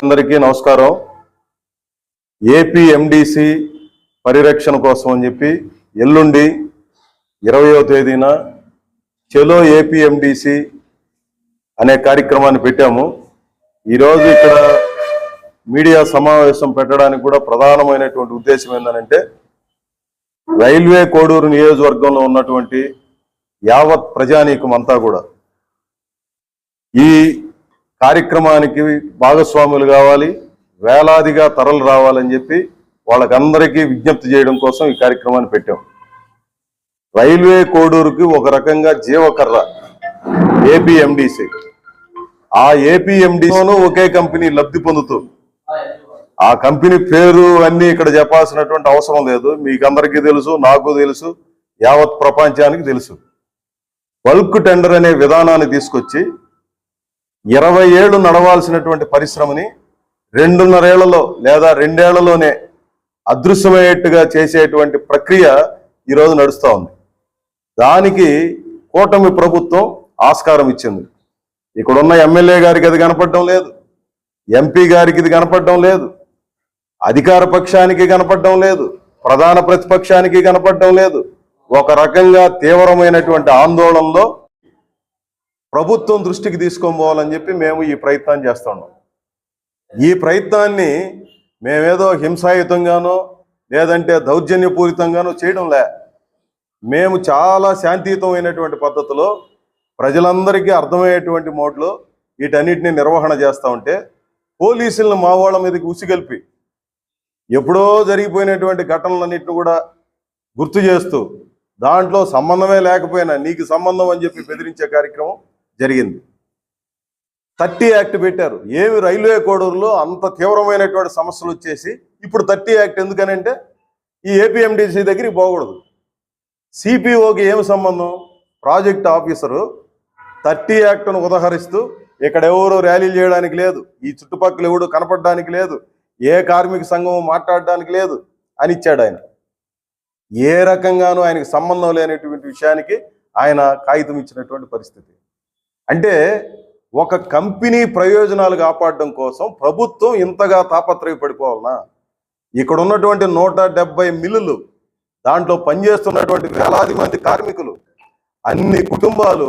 అందరికీ నమస్కారం. AP MDC పరిరక్షణ కోసం అని చెప్పి ఎల్లుండి 20వ తేదీన చలో ఏపీ ఎండిసి అనే కార్యక్రమాన్ని పెట్టాము. ఈరోజు ఇక్కడ మీడియా సమావేశం పెట్టడానికి కూడా ప్రధానమైనటువంటి ఉద్దేశం ఏంటంటే రైల్వే కోడూరు నియోజకవర్గంలో ఉన్నటువంటి యావత్ ప్రజానీకం అంతా కూడా ఈ కార్యక్రమానికి భాగస్వాములు కావాలి, వేలాదిగా తరలి రావాలని చెప్పి వాళ్ళకందరికీ విజ్ఞప్తి చేయడం కోసం ఈ కార్యక్రమాన్ని పెట్టాం. రైల్వే కోడూరుకి ఒక రకంగా జీవకర్ర ఏపీఎండిసి. ఆ ఏపీఎండిసిలోనూ ఒకే కంపెనీ లబ్ధి పొందుతూ, ఆ కంపెనీ పేరు అన్ని ఇక్కడ చెప్పాల్సినటువంటి అవసరం లేదు, మీకు అందరికీ తెలుసు, నాకు తెలుసు, యావత్ ప్రపంచానికి తెలుసు. బల్క్ టెండర్ అనే విధానాన్ని తీసుకొచ్చి 20 ఏళ్లు నడవాల్సినటువంటి పరిశ్రమని 2.5 ఏళ్లలో లేదా 2 ఏళ్లలోనే అదృశ్యమయ్యేట్టుగా చేసేటువంటి ప్రక్రియ ఈరోజు నడుస్తూ ఉంది. దానికి కూటమి ప్రభుత్వం ఆస్కారం ఇచ్చింది. ఇక్కడున్న ఎమ్మెల్యే గారికి అది కనపడడం లేదు, ఎంపీ గారికి ఇది కనపడడం లేదు, అధికార పక్షానికి కనపడడం లేదు, ప్రధాన ప్రతిపక్షానికి కనపడడం లేదు. ఒక రకంగా తీవ్రమైనటువంటి ఆందోళనలో ప్రభుత్వం దృష్టికి తీసుకొని పోవాలని చెప్పి మేము ఈ ప్రయత్నం చేస్తున్నాం. ఈ ప్రయత్నాన్ని మేమేదో హింసాయుతంగానో లేదంటే దౌర్జన్యపూరితంగానో చేయడంలే. మేము చాలా శాంతియుతమైనటువంటి పద్ధతిలో ప్రజలందరికీ అర్థమయ్యేటువంటి మోడ్లో వీటన్నిటిని నిర్వహణ చేస్తూ ఉంటే పోలీసులను మా వాళ్ళ మీదకి ఉసిగల్పి ఎప్పుడో జరిగిపోయినటువంటి ఘటనలన్నింటిని కూడా గుర్తు చేస్తూ దాంట్లో సంబంధమే లేకపోయినా నీకు సంబంధం అని చెప్పి బెదిరించే కార్యక్రమం జరిగింది. 30 యాక్ట్ పెట్టారు. ఏమి రైల్వే కోడూరులో అంత తీవ్రమైనటువంటి సమస్యలు వచ్చేసి ఇప్పుడు 30 యాక్ట్ ఎందుకనంటే ఈ ఏపీఎండిసి దగ్గరికి పోకూడదు. సిపిఓకి ఏమి సంబంధం? ప్రాజెక్ట్ ఆఫీసరు 30 యాక్ట్ను ఉదహరిస్తూ ఇక్కడ ఎవరు ర్యాలీలు చేయడానికి లేదు, ఈ చుట్టుపక్కల ఎవడు కనపడడానికి లేదు, ఏ కార్మిక సంఘం మాట్లాడడానికి లేదు అని ఇచ్చాడు ఆయన. ఏ రకంగానూ ఆయనకు సంబంధం లేనటువంటి విషయానికి ఆయన కాగితం ఇచ్చినటువంటి పరిస్థితి. అంటే ఒక కంపెనీ ప్రయోజనాలు కాపాడడం కోసం ప్రభుత్వం ఇంతగా తాపత్రయపడిపోవాలనా? ఇక్కడ ఉన్నటువంటి 170 మిల్లులు, దాంట్లో పనిచేస్తున్నటువంటి వేలాది మంది కార్మికులు, అన్ని కుటుంబాలు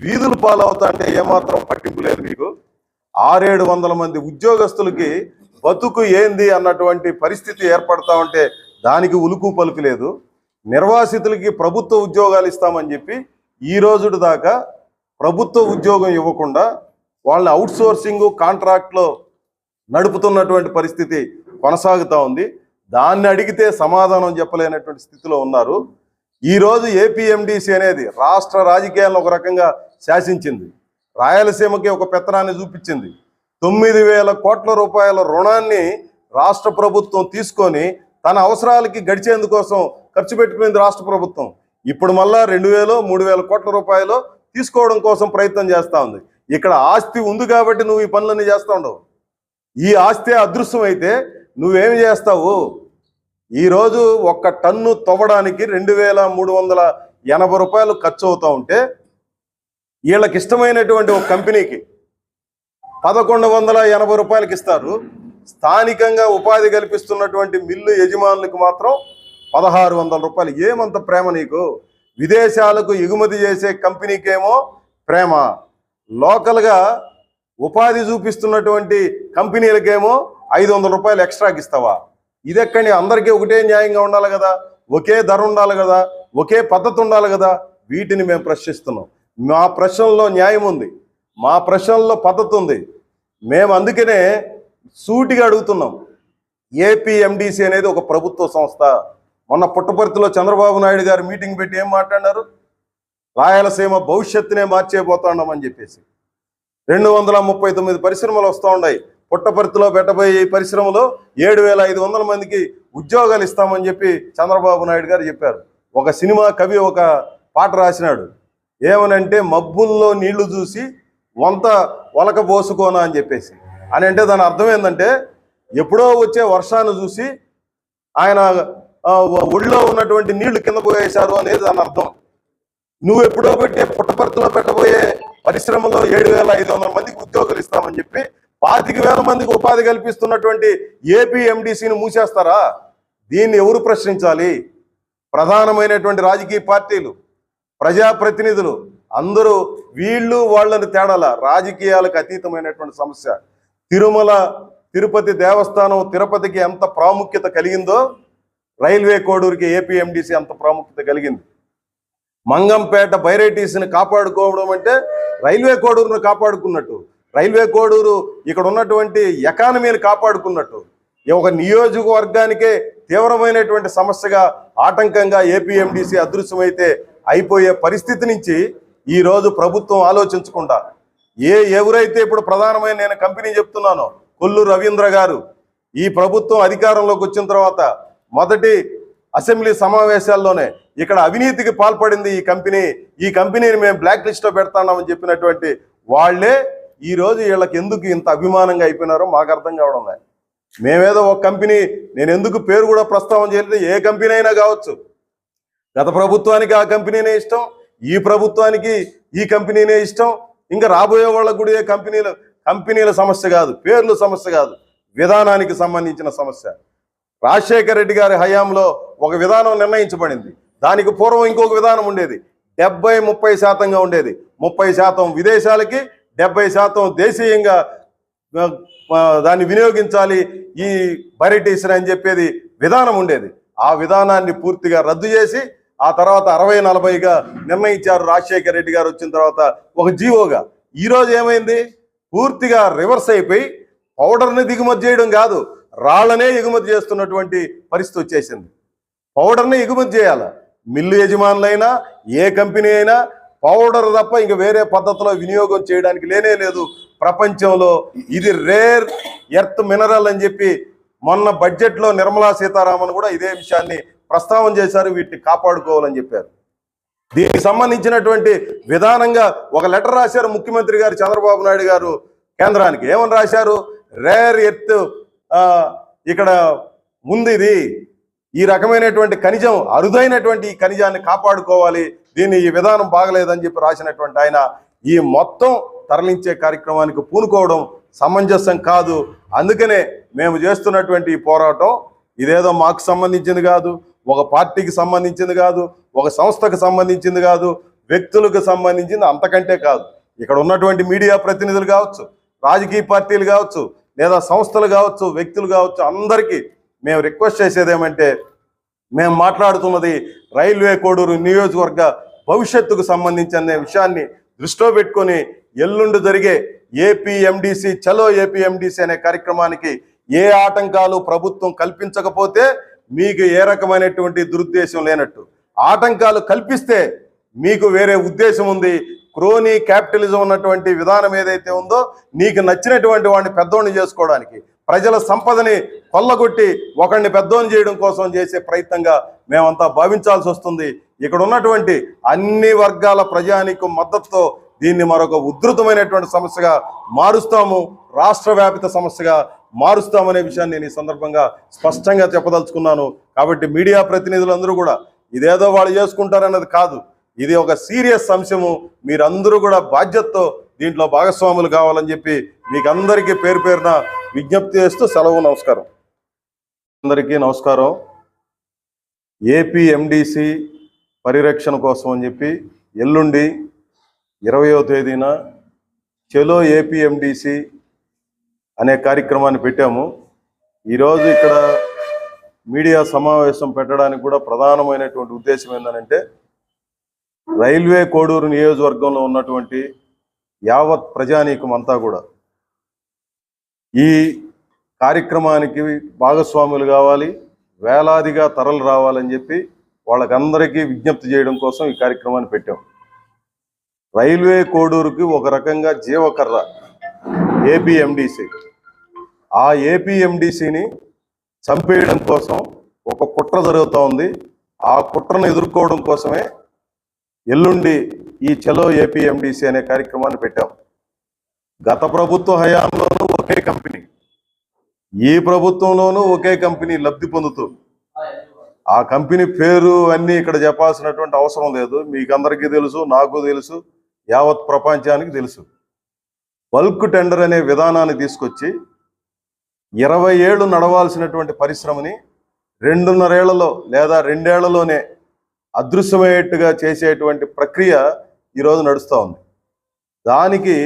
వీధులు పాలవుతా అంటే ఏమాత్రం పట్టింపు లేదు మీకు. 600-700 మంది ఉద్యోగస్తులకి బతుకు ఏంది అన్నటువంటి పరిస్థితి ఏర్పడతా ఉంటే దానికి ఉలుకు పలుకు లేదు. నిర్వాసితులకి ప్రభుత్వ ఉద్యోగాలు ఇస్తామని చెప్పి ఈ రోజు దాకా ప్రభుత్వ ఉద్యోగం ఇవ్వకుండా వాళ్ళని అవుట్సోర్సింగ్ కాంట్రాక్ట్లో నడుపుతున్నటువంటి పరిస్థితి కొనసాగుతూ ఉంది. దాన్ని అడిగితే సమాధానం చెప్పలేనటువంటి స్థితిలో ఉన్నారు. ఈరోజు ఏపీఎండిసి అనేది రాష్ట్ర రాజకీయాలను ఒక రకంగా శాసించింది, రాయలసీమకి ఒక పెత్తనాన్ని చూపించింది. 9,000 కోట్ల రూపాయల రుణాన్ని రాష్ట్ర ప్రభుత్వం తీసుకొని తన అవసరాలకి గడిచేందుకోసం ఖర్చు పెట్టుకునేది రాష్ట్ర ప్రభుత్వం. ఇప్పుడు మళ్ళా 2,000-3,000 కోట్ల రూపాయలు తీసుకోవడం కోసం ప్రయత్నం చేస్తూ ఉంది. ఇక్కడ ఆస్తి ఉంది కాబట్టి నువ్వు ఈ పనులన్నీ చేస్తూ ఉండవు. ఈ ఆస్తి అదృశ్యం అయితే నువ్వేమి చేస్తావు? ఈరోజు 1 టన్ను తవ్వడానికి 2,380 రూపాయలు ఖర్చు అవుతూ ఉంటే వీళ్ళకి ఇష్టమైనటువంటి ఒక కంపెనీకి 1,180 రూపాయలకి ఇస్తారు. స్థానికంగా ఉపాధి కల్పిస్తున్నటువంటి మిల్లు యజమానులకు మాత్రం 1,600 రూపాయలు. ఏమంత ప్రేమ నీకు? విదేశాలకు ఎగుమతి చేసే కంపెనీకేమో ప్రేమ, లోకల్గా ఉపాధి చూపిస్తున్నటువంటి కంపెనీలకేమో 500 రూపాయలు ఎక్స్ట్రాకి ఇస్తావా? ఇదెక్కడి? అందరికీ ఒకటే న్యాయంగా ఉండాలి కదా, ఒకే ధర ఉండాలి కదా, ఒకే పద్ధతి ఉండాలి కదా. వీటిని మేము ప్రశ్నిస్తున్నాం. మా ప్రశ్నల్లో న్యాయం ఉంది, మా ప్రశ్నల్లో పద్ధతి ఉంది. మేము అందుకనే సూటిగా అడుగుతున్నాం. ఏపీఎండిసి అనేది ఒక ప్రభుత్వ సంస్థ. మొన్న పుట్టపర్తిలో చంద్రబాబు నాయుడు గారు మీటింగ్ పెట్టి ఏం మాట్లాడారు? రాయలసీమ భవిష్యత్తునే మార్చేపోతున్నామని చెప్పేసి 239 పరిశ్రమలు వస్తూ ఉన్నాయి. పుట్టపర్తిలో పెట్టబోయే ఈ పరిశ్రమలో 7,500 మందికి ఉద్యోగాలు ఇస్తామని చెప్పి చంద్రబాబు నాయుడు గారు చెప్పారు. ఒక సినిమా కవి ఒక పాట రాసినాడు, ఏమనంటే మబ్బుల్లో నీళ్లు చూసి వంత వలక పోసుకోనా అని చెప్పేసి. అని అంటే దాని అర్థం ఏంటంటే ఎప్పుడో వచ్చే వర్షాన్ని చూసి ఆయన ఒళ్ళో ఉన్నటువంటి నీళ్లు కింద పోయేశారు అనేది దాని అర్థం. నువ్వు ఎప్పుడో పెట్టి పుట్టపర్తిలో పెట్టబోయే పరిశ్రమలో 7,500 మందికి ఉద్యోగాలు ఇస్తామని చెప్పి 25,000 మందికి ఉపాధి కల్పిస్తున్నటువంటి ఏపీఎండిసిని మూసేస్తారా? దీన్ని ఎవరు ప్రశ్నించాలి? ప్రధానమైనటువంటి రాజకీయ పార్టీలు, ప్రజాప్రతినిధులు అందరూ వీళ్ళు వాళ్ళని తేడాల రాజకీయాలకు అతీతమైనటువంటి సమస్య. తిరుమల తిరుపతి దేవస్థానం తిరుపతికి ఎంత ప్రాముఖ్యత కలిగిందో రైల్వే కోడూరుకి ఏపీఎండిసి అంత ప్రాముఖ్యత కలిగింది. మంగంపేట బైరైటీస్ని కాపాడుకోవడం అంటే రైల్వే కోడూరును కాపాడుకున్నట్టు, రైల్వే కోడూరు ఇక్కడ ఉన్నటువంటి ఎకానమీని కాపాడుకున్నట్టు. ఒక నియోజకవర్గానికే తీవ్రమైనటువంటి సమస్యగా ఆటంకంగా ఏపీఎండిసి అదృశ్యమైతే అయిపోయే పరిస్థితి నుంచి ఈరోజు ప్రభుత్వం ఆలోచించకుండా ఎవరైతే ఇప్పుడు ప్రధానమైన నేను కంపెనీ చెప్తున్నానో కొల్లు రవీంద్ర గారు ఈ ప్రభుత్వం అధికారంలోకి వచ్చిన తర్వాత మొదటి అసెంబ్లీ సమావేశాల్లోనే ఇక్కడ అవినీతికి పాల్పడింది ఈ కంపెనీని మేము బ్లాక్ లిస్ట్లో పెడతామని చెప్పినటువంటి వాళ్లే ఈరోజు వీళ్ళకి ఎందుకు ఇంత అభిమానంగా అయిపోయినారో మాకు అర్థం కావడం లేదు. మేమేదో ఒక కంపెనీ, నేను ఎందుకు పేరు కూడా ప్రస్తావన చేయలేదు, ఏ కంపెనీ అయినా కావచ్చు. గత ప్రభుత్వానికి ఆ కంపెనీనే ఇష్టం, ఈ ప్రభుత్వానికి ఈ కంపెనీనే ఇష్టం. ఇంకా రాబోయే వాళ్ళకు కూడా ఏ కంపెనీల సమస్య కాదు, పేర్లు సమస్య కాదు, విధానానికి సంబంధించిన సమస్య. రాజశేఖర రెడ్డి గారి హయాంలో ఒక విధానం నిర్ణయించబడింది. దానికి పూర్వం ఇంకొక విధానం ఉండేది. 70-30% ఉండేది. 30% విదేశాలకి, 70% దేశీయంగా దాన్ని వినియోగించాలి ఈ బైరైటీస్ అని చెప్పేది విధానం ఉండేది. ఆ విధానాన్ని పూర్తిగా రద్దు చేసి ఆ తర్వాత 60-40గా నిర్ణయించారు రాజశేఖర రెడ్డి గారు వచ్చిన తర్వాత ఒక జీవోగా. ఈరోజు ఏమైంది? పూర్తిగా రివర్స్ అయిపోయి పౌడర్ని దిగుమతి చేయడం కాదు, రాళ్లనే ఎగుమతి చేస్తున్నటువంటి పరిస్థితి వచ్చేసింది. పౌడర్ని ఎగుమతి చేయాలి. మిల్లు యజమానులైనా ఏ కంపెనీ అయినా పౌడర్ తప్ప ఇంక వేరే పద్ధతిలో వినియోగం చేయడానికి లేనే లేదు ప్రపంచంలో. ఇది రేర్ ఎర్త్ మినరల్ అని చెప్పి మొన్న బడ్జెట్లో నిర్మలా సీతారామన్ కూడా ఇదే విషయాన్ని ప్రస్తావన చేశారు. వీటిని కాపాడుకోవాలని చెప్పారు. దీనికి సంబంధించినటువంటి విధానంగా ఒక లెటర్ రాశారు ముఖ్యమంత్రి గారు చంద్రబాబు నాయుడు గారు కేంద్రానికి. ఏమని రాశారు? రేర్ ఎర్త్ ఇక్కడ ఉంది, ఇది ఈ రకమైనటువంటి ఖనిజం, అరుదైనటువంటి ఈ ఖనిజాన్ని కాపాడుకోవాలి, దీన్ని ఈ విధానం బాగలేదని చెప్పి రాసినటువంటి ఆయన ఈ మొత్తం తరలించే కార్యక్రమానికి పూనుకోవడం సమంజసం కాదు. అందుకనే మేము చేస్తున్నటువంటి ఈ పోరాటం ఇదేదో మాకు సంబంధించింది కాదు, ఒక పార్టీకి సంబంధించింది కాదు, ఒక సంస్థకు సంబంధించింది కాదు, వ్యక్తులకు సంబంధించింది అంతకంటే కాదు. ఇక్కడ ఉన్నటువంటి మీడియా ప్రతినిధులు కావచ్చు, రాజకీయ పార్టీలు కావచ్చు, లేదా సంస్థలు కావచ్చు, వ్యక్తులు కావచ్చు, అందరికీ మేము రిక్వెస్ట్ చేసేది ఏమంటే, మేము మాట్లాడుతున్నది రైల్వే కోడూరు నియోజకవర్గ భవిష్యత్తుకు సంబంధించిన విషయాన్ని దృష్టిలో పెట్టుకొని ఎల్లుండి జరిగే ఏపీఎండిసి చలో ఏపీఎండిసి అనే కార్యక్రమానికి ఏ ఆటంకాలు ప్రభుత్వం కల్పించకపోతే మీకు ఏ రకమైనటువంటి దురుద్దేశం లేనట్టు. ఆటంకాలు కల్పిస్తే మీకు వేరే ఉద్దేశం ఉంది. క్రోనీ క్యాపిటలిజం ఉన్నటువంటి విధానం ఏదైతే ఉందో నీకు నచ్చినటువంటి వాడిని పెద్దోడిని చేసుకోవడానికి, ప్రజల సంపదని కొల్లగొట్టి ఒకడిని పెద్దోని చేయడం కోసం చేసే ప్రయత్నంగా మేమంతా భావించాల్సి వస్తుంది. ఇక్కడ ఉన్నటువంటి అన్ని వర్గాల ప్రజానికి మద్దతుతో దీన్ని మరొక ఉధృతమైనటువంటి సమస్యగా మారుస్తాము, రాష్ట్ర వ్యాపిత సమస్యగా మారుస్తామనే విషయాన్ని నేను ఈ సందర్భంగా స్పష్టంగా చెప్పదలుచుకున్నాను. కాబట్టి మీడియా ప్రతినిధులందరూ కూడా ఇదేదో వాళ్ళు చేసుకుంటారన్నది కాదు, ఇది ఒక సీరియస్ అంశము. మీరందరూ కూడా బాధ్యతతో దీంట్లో భాగస్వాములు కావాలని చెప్పి మీకు అందరికీ పేరు పేరున విజ్ఞప్తి చేస్తూ సెలవు. నమస్కారం. అందరికీ నమస్కారం. ఏపీఎండిసి పరిరక్షణ కోసం అని చెప్పి ఎల్లుండి 20వ తేదీన చలో ఏపీఎండిసి అనే కార్యక్రమాన్ని పెట్టాము. ఈరోజు ఇక్కడ మీడియా సమావేశం పెట్టడానికి కూడా ప్రధానమైనటువంటి ఉద్దేశం ఏంటంటే, రైల్వే కోడూరు నియోజకవర్గంలో ఉన్నటువంటి యావత్ ప్రజానీకం అంతా కూడా ఈ కార్యక్రమానికి భాగస్వాములు కావాలి, వేలాదిగా తరలి రావాలని చెప్పి వాళ్ళకందరికీ విజ్ఞప్తి చేయడం కోసం ఈ కార్యక్రమాన్ని పెట్టాం. రైల్వే కోడూరుకి ఒక రకంగా జీవకర్ర ఏపీఎండిసి. ఆ ఏపీఎండిసిని చంపేయడం కోసం ఒక కుట్ర జరుగుతూ ఉంది. ఆ కుట్రను ఎదుర్కోవడం కోసమే ఎల్లుండి ఈ చలో ఏపీఎండిసి అనే కార్యక్రమాన్ని పెట్టాం. గత ప్రభుత్వ హయాంలోనూ ఒకే కంపెనీ, ఈ ప్రభుత్వంలోనూ ఒకే కంపెనీ లబ్ధి పొందుతూ, ఆ కంపెనీ పేరు అన్నీ ఇక్కడ చెప్పాల్సినటువంటి అవసరం లేదు. మీకు అందరికీ తెలుసు, నాకు తెలుసు, యావత్ ప్రపంచానికి తెలుసు. బల్క్ టెండర్ అనే విధానాన్ని తీసుకొచ్చి 20 ఏళ్ళు నడవాల్సినటువంటి పరిశ్రమని 2.5 ఏళ్లలో లేదా 2 ఏళ్లలోనే అదృశ్యమయ్యేట్టుగా చేసేటువంటి ప్రక్రియ ఈరోజు నడుస్తూ ఉంది. దానికి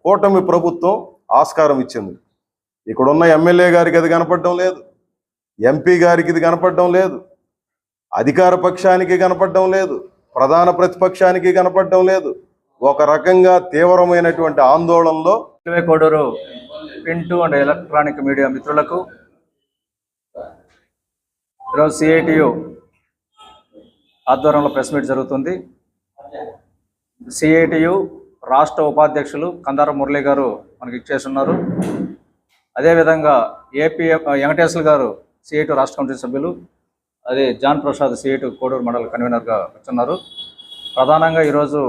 కూటమి ప్రభుత్వం ఆస్కారం ఇచ్చింది. ఇక్కడున్న ఎమ్మెల్యే గారికి అది కనపడడం లేదు, ఎంపీ గారికి ఇది కనపడడం లేదు, అధికార పక్షానికి కనపడడం లేదు, ప్రధాన ప్రతిపక్షానికి కనపడడం లేదు. ఒక రకంగా తీవ్రమైనటువంటి ఆందోళనలో Koduru print and electronic media మిత్రులకు ఈరోజు సిఐటియు ఆధ్వర్యంలో ప్రెస్ మీట్ జరుగుతుంది. సిఐటియు రాష్ట్ర ఉపాధ్యక్షులు కందార మురళి గారు మనకి ఇచ్చేస్తున్నారు. అదేవిధంగా ఏపీ వెంకటేశ్వర గారు సిఐటియు రాష్ట్ర కమిటీ సభ్యులు, అదే జాన్ ప్రసాద్ సిఐటియు కోడూరు మండల కన్వీనర్గా వచ్చున్నారు. ప్రధానంగా ఈరోజు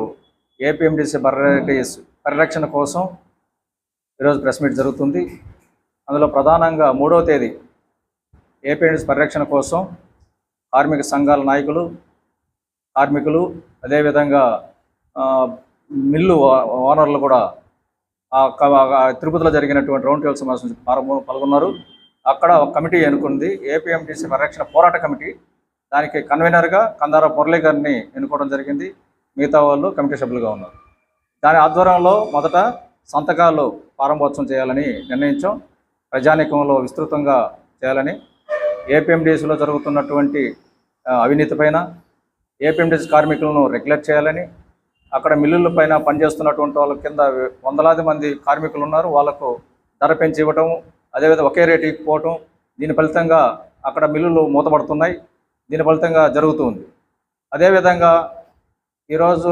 ఏపీఎండిసి పరిరక్షణ కోసం ఈరోజు ప్రెస్ మీట్ జరుగుతుంది. అందులో ప్రధానంగా 3వ తేదీ ఏపీఎండిసి పరిరక్షణ కోసం కార్మిక సంఘాల నాయకులు, కార్మికులు, అదేవిధంగా మిల్లు ఓనర్లు కూడా తిరుపతిలో జరిగినటువంటి రౌండ్ టేబుల్ సమావేశం పాల్గొన్నారు. అక్కడ ఒక కమిటీ ఎన్నుకుంది, ఏపీఎండిసి పరిరక్షణ పోరాట కమిటీ. దానికి కన్వీనర్గా కందార మురళి గారిని ఎన్నుకోవడం జరిగింది. మిగతా వాళ్ళు కమిటీ సభ్యులుగా ఉన్నారు. దాని ఆధ్వర్యంలో మొదట సంతకాలు ప్రారంభోత్సవం చేయాలని నిర్ణయించాం. ప్రజానీకంలో విస్తృతంగా చేయాలని, ఏపీఎండిసిలో జరుగుతున్నటువంటి అవినీతిపైన, ఏపీఎండిసి కార్మికులను రెగ్యులేట్ చేయాలని, అక్కడ మిల్లుల పైన పనిచేస్తున్నటువంటి వాళ్ళ కింద వందలాది మంది కార్మికులు ఉన్నారు, వాళ్లకు ధర పెంచి ఇవ్వటం, అదేవిధంగా ఒకే రేటు ఇవ్వకపోవటం, దీని ఫలితంగా అక్కడ మిల్లులు మూతపడుతున్నాయి. దీని ఫలితంగా జరుగుతుంది. అదేవిధంగా ఈరోజు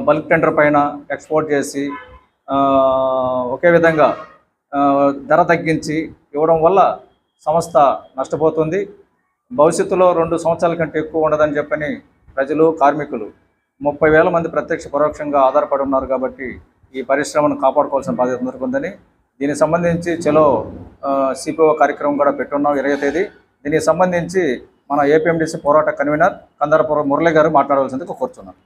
బల్క్ టెండర్ పైన ఎక్స్పోర్ట్ చేసి ఒకే విధంగా ధర తగ్గించి ఇవ్వడం వల్ల సంస్థ నష్టపోతుంది. భవిష్యత్తులో 2 సంవత్సరాల కంటే ఎక్కువ ఉండదని చెప్పని ప్రజలు, కార్మికులు 30,000 మంది ప్రత్యక్ష పరోక్షంగా ఆధారపడి ఉన్నారు. కాబట్టి ఈ పరిశ్రమను కాపాడుకోవాల్సిన బాధ్యత ఉందని, దీనికి సంబంధించి చలో సిపిఓ కార్యక్రమం కూడా పెట్టున్నాం 20వ తేదీ. దీనికి సంబంధించి మన ఏపీఎండిసి పోరాట కన్వీనర్ కందార మురళి గారు మాట్లాడవలసిందిగా కోరుతున్నాను.